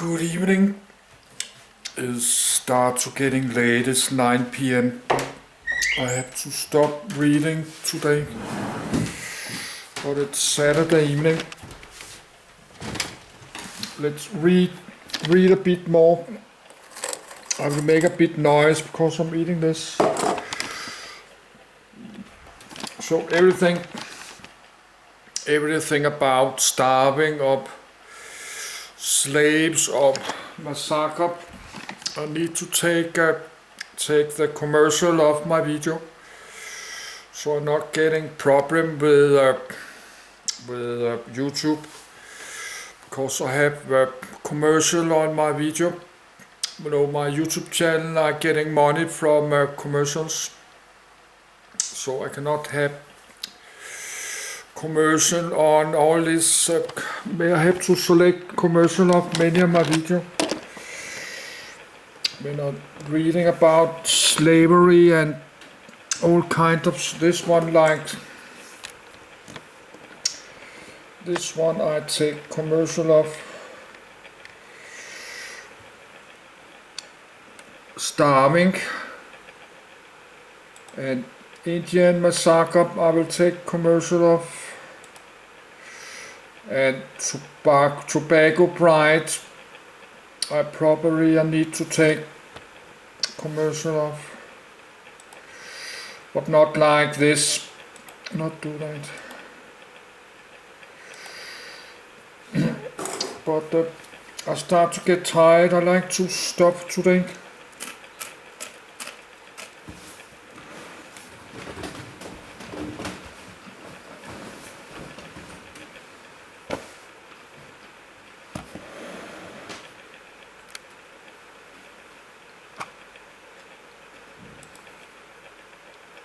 Good evening. It starts getting late. It's 9 p.m. I have to stop reading today, but it's Saturday evening. Let's read a bit more. I will make a bit noise because I'm eating this. So everything about starving up, slaves up, massacre. I need to take the commercial off my video, so I'm not getting problem with YouTube, because I have a commercial on my video. You know, my YouTube channel are getting money from commercials, so I cannot have commercial on all this. I have to select commercial of many of my videos. When I'm reading about slavery and all kinds of this one, like this one, I take commercial of starving and Indian massacre. I will take commercial of, and tobacco pride. I probably need to take commercial of, but not like this. Not do that. But I start to get tired. I like to stop today.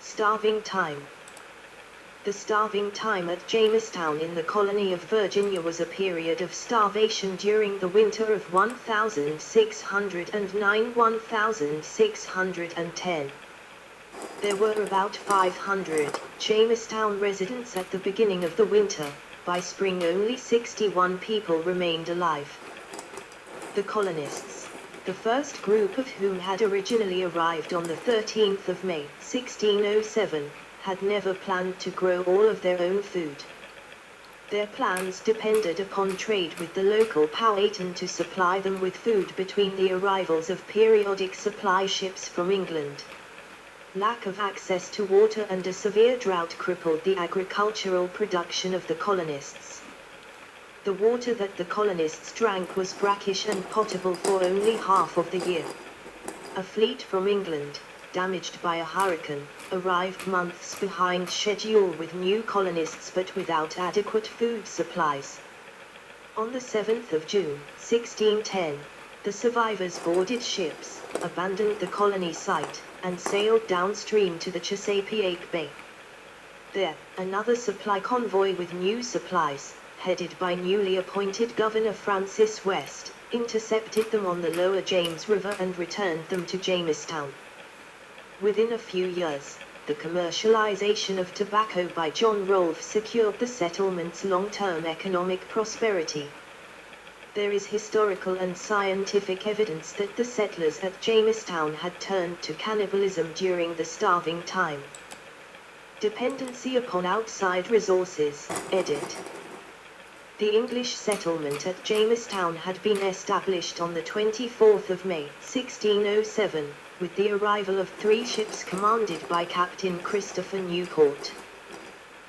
Starving time. The starving time at Jamestown in the colony of Virginia was a period of starvation during the winter of 1609-1610. There were about 500 Jamestown residents at the beginning of the winter. By spring only 61 people remained alive. The colonists, the first group of whom had originally arrived on the 13th of May, 1607, had never planned to grow all of their own food. Their plans depended upon trade with the local Powhatan to supply them with food between the arrivals of periodic supply ships from England. Lack of access to water and a severe drought crippled the agricultural production of the colonists. The water that the colonists drank was brackish and potable for only half of the year. A fleet from England, damaged by a hurricane, arrived months behind schedule with new colonists but without adequate food supplies. On the 7th of June, 1610, the survivors boarded ships, abandoned the colony site, and sailed downstream to the Chesapeake Bay. There, another supply convoy with new supplies, headed by newly appointed Governor Francis West, intercepted them on the lower James River and returned them to Jamestown. Within a few years, the commercialization of tobacco by John Rolfe secured the settlement's long-term economic prosperity. There is historical and scientific evidence that the settlers at Jamestown had turned to cannibalism during the starving time. Dependency upon outside resources, edit. The English settlement at Jamestown had been established on the 24th of May, 1607, with the arrival of 3 ships commanded by Captain Christopher Newport.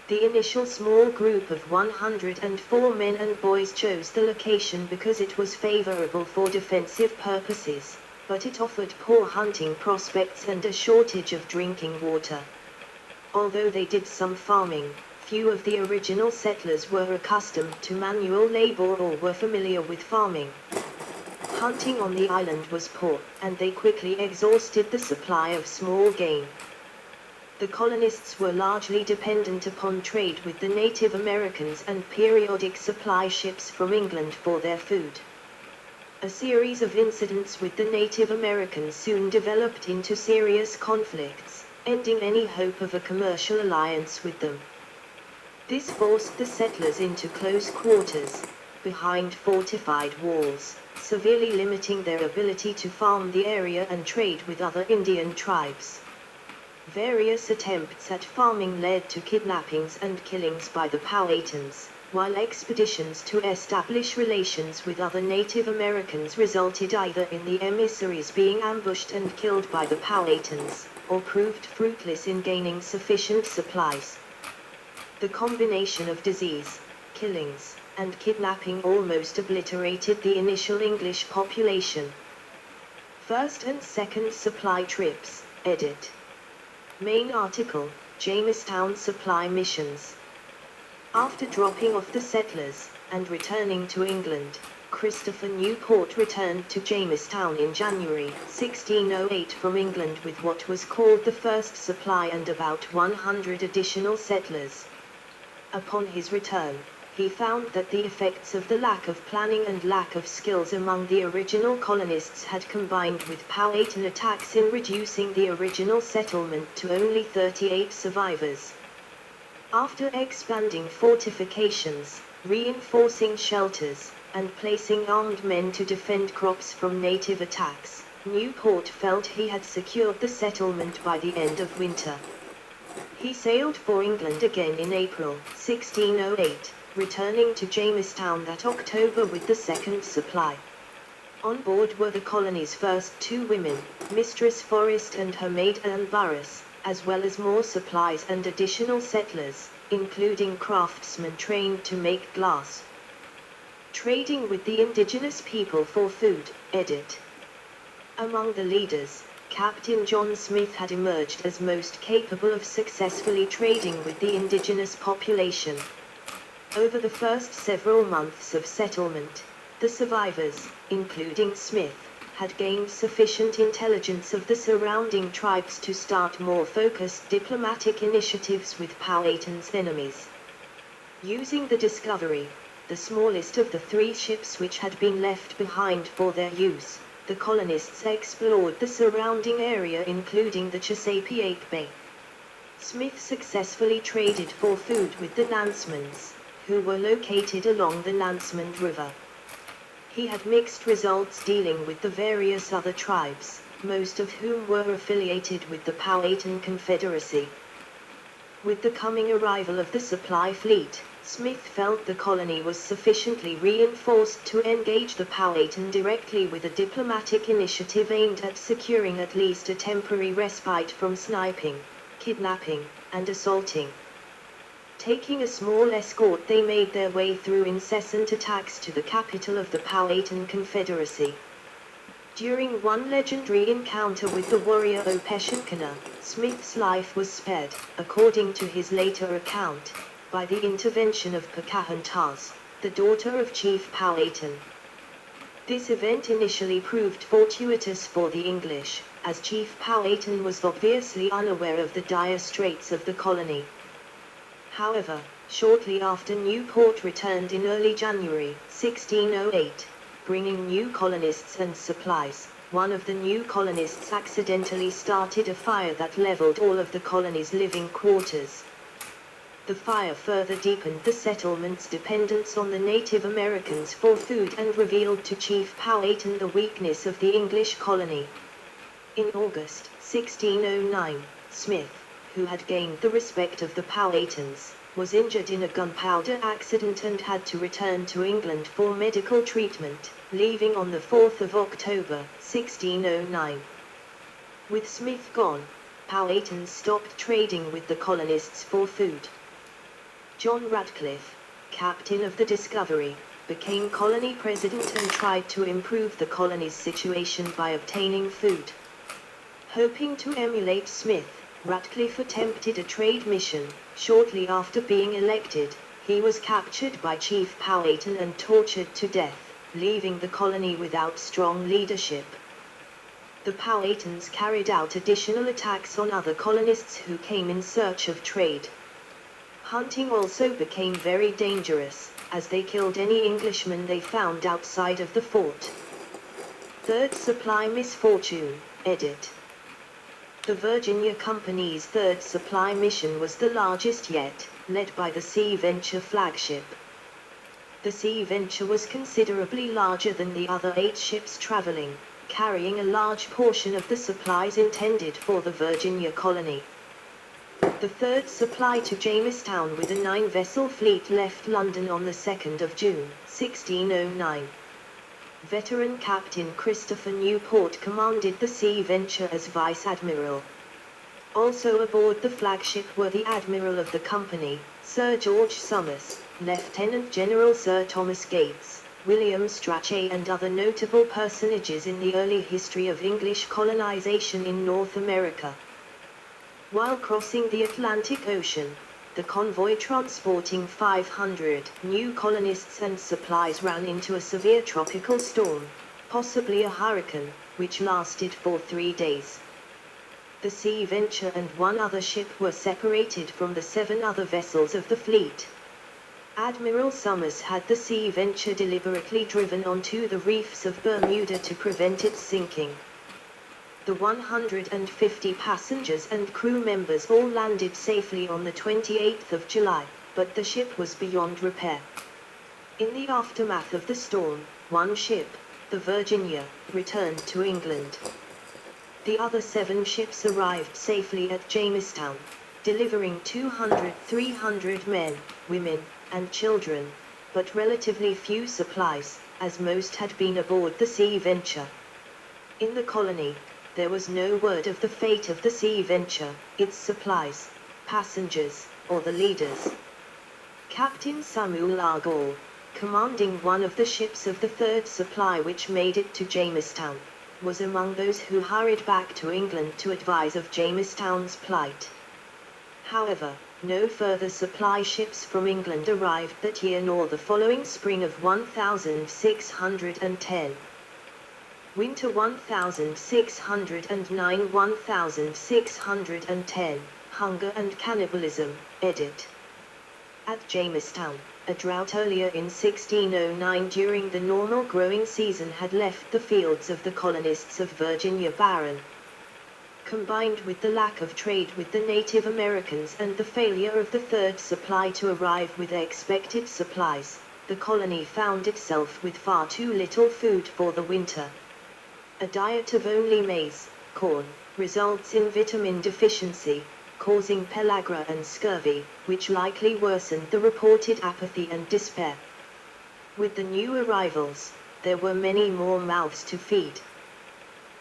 The initial small group of 104 men and boys chose the location because it was favorable for defensive purposes, but it offered poor hunting prospects and a shortage of drinking water. Although they did some farming, few of the original settlers were accustomed to manual labor or were familiar with farming. Hunting on the island was poor, and they quickly exhausted the supply of small game. The colonists were largely dependent upon trade with the Native Americans and periodic supply ships from England for their food. A series of incidents with the Native Americans soon developed into serious conflicts, ending any hope of a commercial alliance with them. This forced the settlers into close quarters, behind fortified walls, severely limiting their ability to farm the area and trade with other Indian tribes. Various attempts at farming led to kidnappings and killings by the Powhatans, while expeditions to establish relations with other Native Americans resulted either in the emissaries being ambushed and killed by the Powhatans, or proved fruitless in gaining sufficient supplies. The combination of disease, killings, and kidnapping almost obliterated the initial English population. First and second supply trips, edit. Main article, Jamestown Supply Missions. After dropping off the settlers, and returning to England, Christopher Newport returned to Jamestown in January 1608 from England with what was called the first supply and about 100 additional settlers. Upon his return, he found that the effects of the lack of planning and lack of skills among the original colonists had combined with Powhatan attacks in reducing the original settlement to only 38 survivors. After expanding fortifications, reinforcing shelters, and placing armed men to defend crops from native attacks, Newport felt he had secured the settlement by the end of winter. He sailed for England again in April 1608, returning to Jamestown that October with the second supply. On board were the colony's first 2 women, Mistress Forrest and her maid Anne Burris, as well as more supplies and additional settlers, including craftsmen trained to make glass. Trading with the indigenous people for food, edit. Among the leaders, Captain John Smith had emerged as most capable of successfully trading with the indigenous population. Over the first several months of settlement, the survivors, including Smith, had gained sufficient intelligence of the surrounding tribes to start more focused diplomatic initiatives with Powhatan's enemies. Using the Discovery, the smallest of the 3 ships which had been left behind for their use, the colonists explored the surrounding area including the Chesapeake Bay. Smith successfully traded for food with the Nansemans, who were located along the Nansemond River. He had mixed results dealing with the various other tribes, most of whom were affiliated with the Powhatan Confederacy. With the coming arrival of the supply fleet, Smith felt the colony was sufficiently reinforced to engage the Powhatan directly with a diplomatic initiative aimed at securing at least a temporary respite from sniping, kidnapping, and assaulting. Taking a small escort, they made their way through incessant attacks to the capital of the Powhatan Confederacy. During one legendary encounter with the warrior Opeshankana, Smith's life was spared, according to his later account, by the intervention of Pocahontas, the daughter of Chief Powhatan. This event initially proved fortuitous for the English, as Chief Powhatan was obviously unaware of the dire straits of the colony. However, shortly after Newport returned in early January 1608, bringing new colonists and supplies, one of the new colonists accidentally started a fire that leveled all of the colony's living quarters. The fire further deepened the settlement's dependence on the Native Americans for food and revealed to Chief Powhatan the weakness of the English colony. In August 1609, Smith, who had gained the respect of the Powhatans, was injured in a gunpowder accident and had to return to England for medical treatment, leaving on the 4th of October, 1609. With Smith gone, Powhatan stopped trading with the colonists for food. John Radcliffe, captain of the Discovery, became colony president and tried to improve the colony's situation by obtaining food. Hoping to emulate Smith, Radcliffe attempted a trade mission. Shortly after being elected, he was captured by Chief Powhatan and tortured to death, leaving the colony without strong leadership. The Powhatans carried out additional attacks on other colonists who came in search of trade. Hunting also became very dangerous, as they killed any Englishmen they found outside of the fort. Third Supply Misfortune, edit. The Virginia Company's third supply mission was the largest yet, led by the Sea Venture flagship. The Sea Venture was considerably larger than the other 8 ships traveling, carrying a large portion of the supplies intended for the Virginia colony. The third supply to Jamestown with a 9-vessel fleet left London on the 2nd of June, 1609. Veteran Captain Christopher Newport commanded the Sea Venture as Vice Admiral. Also aboard the flagship were the Admiral of the company, Sir George Somers, Lieutenant General Sir Thomas Gates, William Strachey and other notable personages in the early history of English colonization in North America. While crossing the Atlantic Ocean, the convoy transporting 500 new colonists and supplies ran into a severe tropical storm, possibly a hurricane, which lasted for 3 days. The Sea Venture and 1 other ship were separated from the 7 other vessels of the fleet. Admiral Somers had the Sea Venture deliberately driven onto the reefs of Bermuda to prevent its sinking. The 150 passengers and crew members all landed safely on the 28th of July, but the ship was beyond repair. In the aftermath of the storm, 1 ship, the Virginia, returned to England. The other 7 ships arrived safely at Jamestown, delivering 300 men, women, and children, but relatively few supplies, as most had been aboard the Sea Venture. In the colony, there was no word of the fate of the Sea Venture, its supplies, passengers, or the leaders. Captain Samuel Argall, commanding one of the ships of the third supply which made it to Jamestown, was among those who hurried back to England to advise of Jamestown's plight. However, no further supply ships from England arrived that year nor the following spring of 1610. Winter 1609-1610, Hunger and Cannibalism, edit. At Jamestown, a drought earlier in 1609 during the normal growing season had left the fields of the colonists of Virginia barren. Combined with the lack of trade with the Native Americans and the failure of the third supply to arrive with expected supplies, the colony found itself with far too little food for the winter. A diet of only maize, corn, results in vitamin deficiency, causing pellagra and scurvy, which likely worsened the reported apathy and despair. With the new arrivals, there were many more mouths to feed.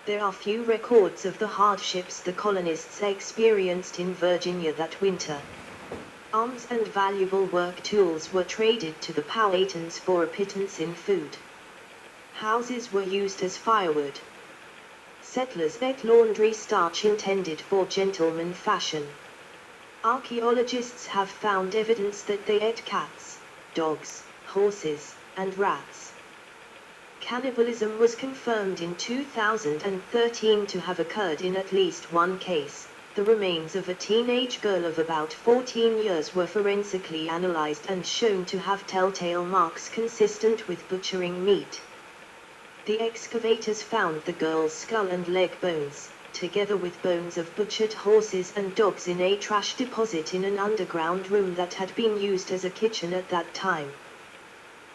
There are few records of the hardships the colonists experienced in Virginia that winter. Arms and valuable work tools were traded to the Powhatans for a pittance in food. Houses were used as firewood. Settlers ate laundry starch intended for gentleman fashion. Archaeologists have found evidence that they ate cats, dogs, horses, and rats. Cannibalism was confirmed in 2013 to have occurred in at least 1 case. The remains of a teenage girl of about 14 years were forensically analyzed and shown to have telltale marks consistent with butchering meat. The excavators found the girl's skull and leg bones, together with bones of butchered horses and dogs in a trash deposit in an underground room that had been used as a kitchen at that time.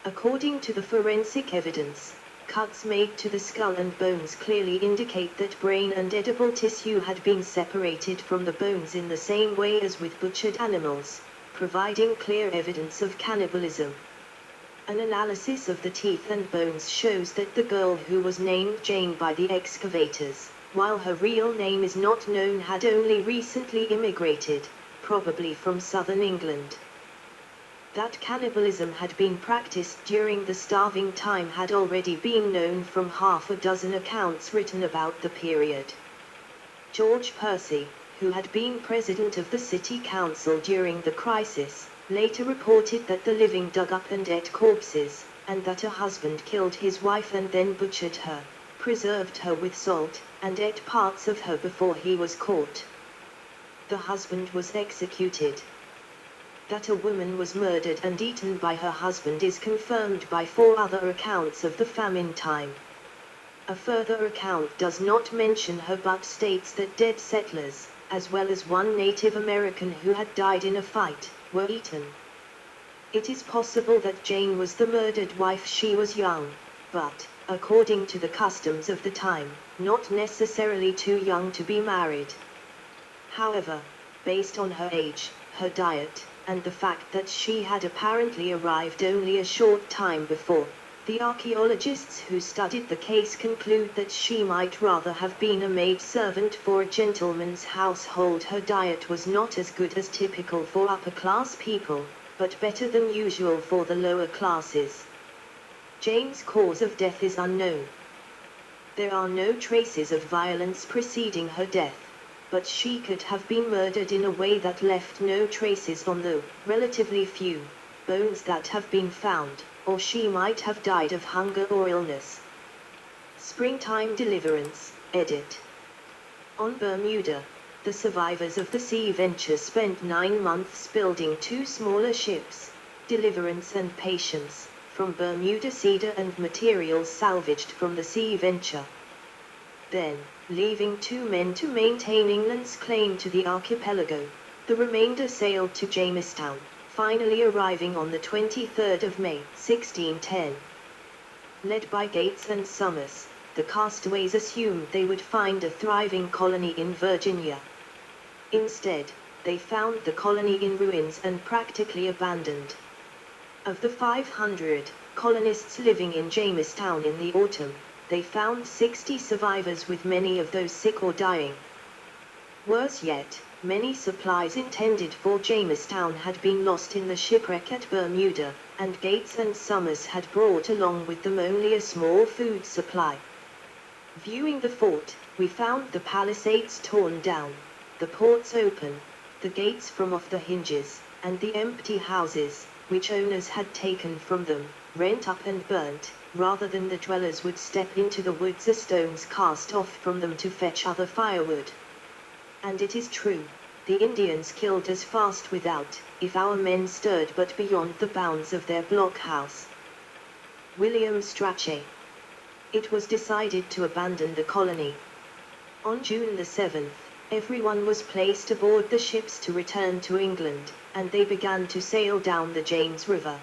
According to the forensic evidence, cuts made to the skull and bones clearly indicate that brain and edible tissue had been separated from the bones in the same way as with butchered animals, providing clear evidence of cannibalism. An analysis of the teeth and bones shows that the girl who was named Jane by the excavators, while her real name is not known, had only recently immigrated, probably from southern England. That cannibalism had been practiced during the starving time had already been known from half a dozen accounts written about the period. George Percy, who had been president of the city council during the crisis, later reported that the living dug up and ate corpses, and that a husband killed his wife and then butchered her, preserved her with salt, and ate parts of her before he was caught. The husband was executed. That a woman was murdered and eaten by her husband is confirmed by 4 other accounts of the famine time. A further account does not mention her but states that dead settlers, as well as 1 Native American who had died in a fight, were eaten. It is possible that Jane was the murdered wife. She was young, but, according to the customs of the time, not necessarily too young to be married. However, based on her age, her diet, and the fact that she had apparently arrived only a short time before, the archaeologists who studied the case conclude that she might rather have been a maidservant for a gentleman's household. Her diet was not as good as typical for upper-class people, but better than usual for the lower classes. Jane's cause of death is unknown. There are no traces of violence preceding her death, but she could have been murdered in a way that left no traces on the relatively few bones that have been found, or she might have died of hunger or illness. Springtime Deliverance, edit. On Bermuda, the survivors of the sea venture spent 9 months building 2 smaller ships, Deliverance and Patience, from Bermuda cedar and materials salvaged from the sea venture. Then, leaving 2 men to maintain England's claim to the archipelago, the remainder sailed to Jamestown, finally arriving on the 23rd of May, 1610. Led by Gates and Somers, the castaways assumed they would find a thriving colony in Virginia. Instead, they found the colony in ruins and practically abandoned. Of the 500 colonists living in Jamestown in the autumn, they found 60 survivors, with many of those sick or dying. Worse yet, many supplies intended for Jamestown had been lost in the shipwreck at Bermuda, and Gates and Somers had brought along with them only a small food supply. Viewing the fort, we found the palisades torn down, the ports open, the gates from off the hinges, and the empty houses, which owners had taken from them, rent up and burnt, rather than the dwellers would step into the woods or stones cast off from them to fetch other firewood. And it is true, the Indians killed us fast without, if our men stirred but beyond the bounds of their blockhouse. William Strachey. It was decided to abandon the colony. On June the 7th, everyone was placed aboard the ships to return to England, and they began to sail down the James River.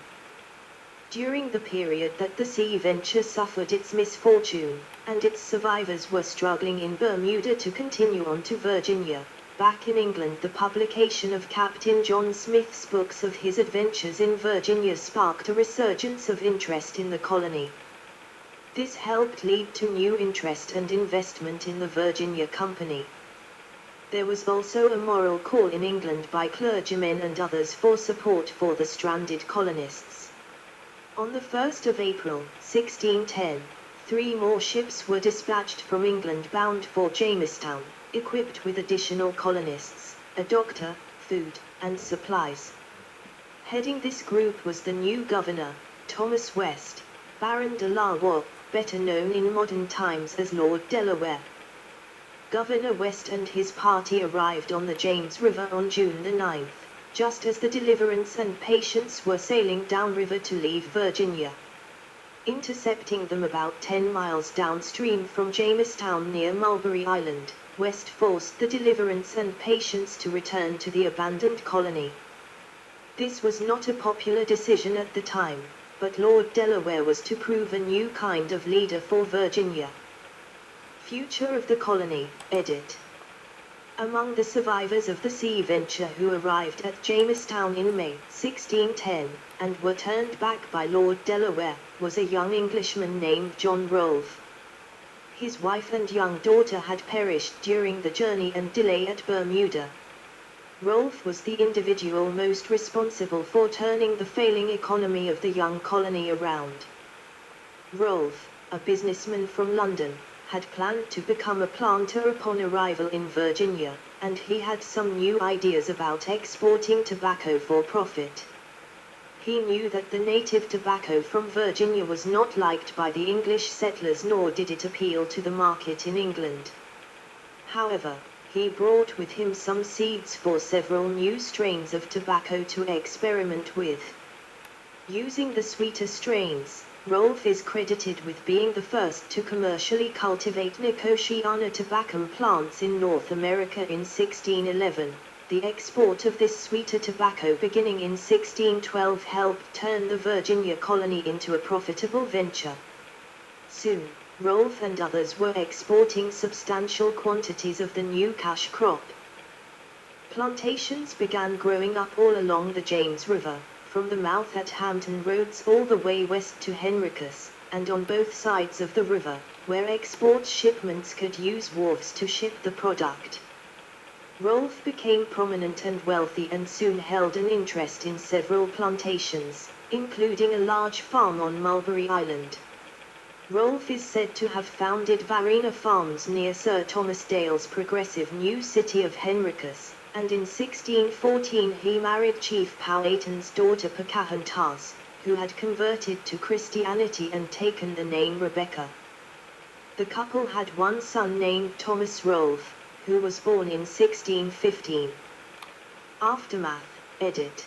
During the period that the Sea Venture suffered its misfortune, and its survivors were struggling in Bermuda to continue on to Virginia, back in England the publication of Captain John Smith's books of his adventures in Virginia sparked a resurgence of interest in the colony. This helped lead to new interest and investment in the Virginia Company. There was also a moral call in England by clergymen and others for support for the stranded colonists. On the 1st of April, 1610, 3 more ships were dispatched from England bound for Jamestown, equipped with additional colonists, a doctor, food, and supplies. Heading this group was the new governor, Thomas West, Baron de la Warr, better known in modern times as Lord Delaware. Governor West and his party arrived on the James River on June the 9th, just as the Deliverance and Patience were sailing downriver to leave Virginia. Intercepting them about 10 miles downstream from Jamestown near Mulberry Island, West forced the Deliverance and Patience to return to the abandoned colony. This was not a popular decision at the time, but Lord Delaware was to prove a new kind of leader for Virginia. Future of the colony, edit. Among the survivors of the Sea Venture who arrived at Jamestown in May 1610, and were turned back by Lord Delaware, was a young Englishman named John Rolfe. His wife and young daughter had perished during the journey and delay at Bermuda. Rolfe was the individual most responsible for turning the failing economy of the young colony around. Rolfe, a businessman from London, had planned to become a planter upon arrival in Virginia, and he had some new ideas about exporting tobacco for profit. He knew that the native tobacco from Virginia was not liked by the English settlers, nor did it appeal to the market in England. However, he brought with him some seeds for several new strains of tobacco to experiment with. Using the sweeter strains, Rolfe is credited with being the first to commercially cultivate Nicotiana tobacco plants in North America in 1611. The export of this sweeter tobacco beginning in 1612 helped turn the Virginia colony into a profitable venture. Soon, Rolfe and others were exporting substantial quantities of the new cash crop. Plantations began growing up all along the James River, from the mouth at Hampton Roads all the way west to Henricus, and on both sides of the river, where export shipments could use wharves to ship the product. Rolfe became prominent and wealthy and soon held an interest in several plantations, including a large farm on Mulberry Island. Rolfe is said to have founded Varina Farms near Sir Thomas Dale's progressive new city of Henricus, and in 1614 he married Chief Powhatan's daughter Pocahontas, who had converted to Christianity and taken the name Rebecca. The couple had one son named Thomas Rolfe, who was born in 1615. Aftermath, edit.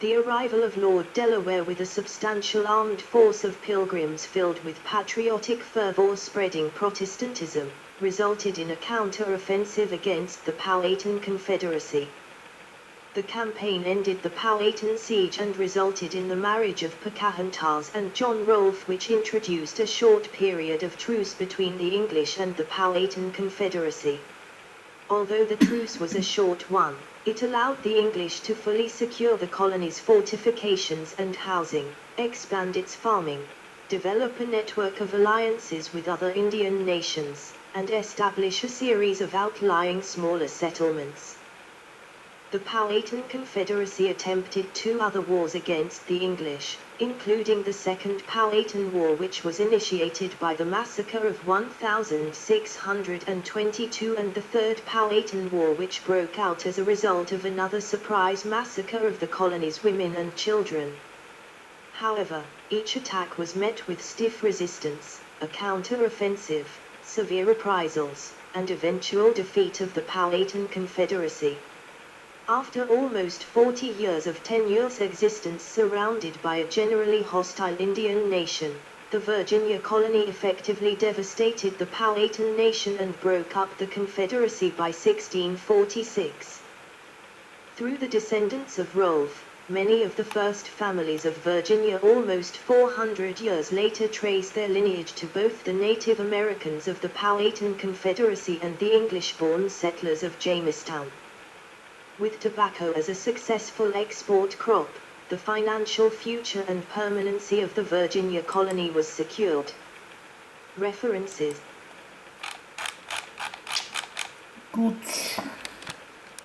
The arrival of Lord Delaware with a substantial armed force of pilgrims filled with patriotic fervor spreading Protestantism, resulted in a counter-offensive against the Powhatan Confederacy. The campaign ended the Powhatan siege and resulted in the marriage of Pocahontas and John Rolfe, which introduced a short period of truce between the English and the Powhatan Confederacy. Although the truce was a short one, it allowed the English to fully secure the colony's fortifications and housing, expand its farming, develop a network of alliances with other Indian nations, and establish a series of outlying smaller settlements. The Powhatan Confederacy attempted 2 other wars against the English, including the Second Powhatan War, which was initiated by the massacre of 1622, and the Third Powhatan War, which broke out as a result of another surprise massacre of the colony's women and children. However, each attack was met with stiff resistance, a counter-offensive, severe reprisals, and eventual defeat of the Powhatan Confederacy. After almost 40 years of tenuous existence surrounded by a generally hostile Indian nation, the Virginia colony effectively devastated the Powhatan nation and broke up the Confederacy by 1646. Through the descendants of Rolfe, many of the first families of Virginia almost 400 years later trace their lineage to both the Native Americans of the Powhatan Confederacy and the English-born settlers of Jamestown. With tobacco as a successful export crop, the financial future and permanency of the Virginia colony was secured. References. Gut.